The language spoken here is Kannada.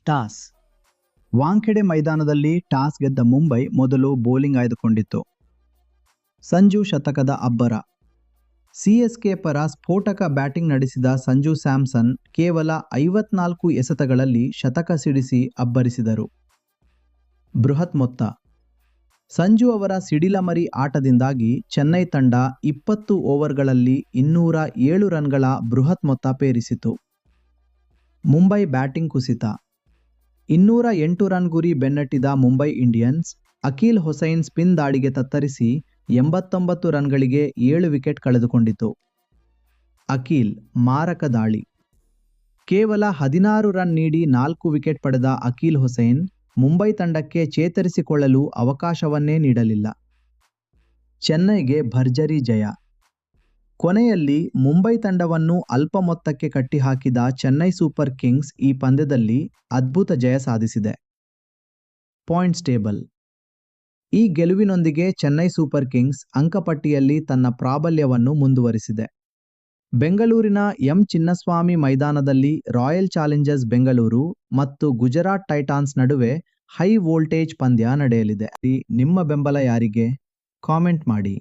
ಟಾಸ್. ವಾಂಖೆಡೆ ಮೈದಾನದಲ್ಲಿ ಟಾಸ್ ಗೆದ್ದ ಮುಂಬೈ ಮೊದಲು ಬೌಲಿಂಗ್ ಆಯ್ದುಕೊಂಡಿತ್ತು. ಸಂಜು ಶತಕದ ಅಬ್ಬರ. ಸಿಎಸ್ಕೆ ಪರ ಸ್ಫೋಟಕ ಬ್ಯಾಟಿಂಗ್ ನಡೆಸಿದ ಸಂಜು ಸ್ಯಾಮ್ಸನ್ ಕೇವಲ 54 ಎಸೆತಗಳಲ್ಲಿ ಶತಕ ಸಿಡಿಸಿ ಅಬ್ಬರಿಸಿದರು. ಬೃಹತ್ ಮೊತ್ತ. ಸಂಜು ಅವರ ಸಿಡಿಲಮರಿ ಆಟದಿಂದಾಗಿ ಚೆನ್ನೈ ತಂಡ 20 ಓವರ್ಗಳಲ್ಲಿ 207 ರನ್ಗಳ ಬೃಹತ್ ಮೊತ್ತ ಪೇರಿಸಿತು. ಮುಂಬೈ ಬ್ಯಾಟಿಂಗ್ ಕುಸಿತ. 208 ರನ್ ಗುರಿ ಬೆನ್ನಟ್ಟಿದ ಮುಂಬೈ ಇಂಡಿಯನ್ಸ್ ಅಕೀಲ್ ಹೊಸೈನ್ ಸ್ಪಿನ್ ದಾಳಿಗೆ ತತ್ತರಿಸಿ 89 ರನ್ಗಳಿಗೆ 7 ವಿಕೆಟ್ ಕಳೆದುಕೊಂಡಿತು. ಅಕೀಲ್ ಮಾರಕ ದಾಳಿ. ಕೇವಲ 16 ರನ್ ನೀಡಿ 4 ವಿಕೆಟ್ ಪಡೆದ ಅಕೀಲ್ ಹೊಸೈನ್ ಮುಂಬೈ ತಂಡಕ್ಕೆ ಚೇತರಿಸಿಕೊಳ್ಳಲು ಅವಕಾಶವನ್ನೇ ನೀಡಲಿಲ್ಲ. ಚೆನ್ನೈಗೆ ಭರ್ಜರಿ ಜಯ. ಕೊನೆಯಲ್ಲಿ ಮುಂಬೈ ತಂಡವನ್ನು ಅಲ್ಪ ಮೊತ್ತಕ್ಕೆ ಕಟ್ಟಿಹಾಕಿದ ಚೆನ್ನೈ ಸೂಪರ್ ಕಿಂಗ್ಸ್ ಈ ಪಂದ್ಯದಲ್ಲಿ ಅದ್ಭುತ ಜಯ ಸಾಧಿಸಿದೆ. Points table. ಈ ಗೆಲುವಿನೊಂದಿಗೆ ಚೆನ್ನೈ ಸೂಪರ್ ಕಿಂಗ್ಸ್ ಅಂಕಪಟ್ಟಿಯಲ್ಲಿ ತನ್ನ ಪ್ರಾಬಲ್ಯವನ್ನು ಮುಂದುವರಿಸಿದೆ. ಬೆಂಗಳೂರಿನ ಎಂ ಚಿನ್ನಸ್ವಾಮಿ ಮೈದಾನದಲ್ಲಿ ರಾಯಲ್ ಚಾಲೆಂಜರ್ಸ್ ಬೆಂಗಳೂರು ಮತ್ತು ಗುಜರಾತ್ ಟೈಟಾನ್ಸ್ ನಡುವೆ ಹೈ ವೋಲ್ಟೇಜ್ ಪಂದ್ಯ ನಡೆಯಲಿದೆ. ನಿಮ್ಮ ಬೆಂಬಲ ಯಾರಿಗೆ? ಕಾಮೆಂಟ್ ಮಾಡಿ.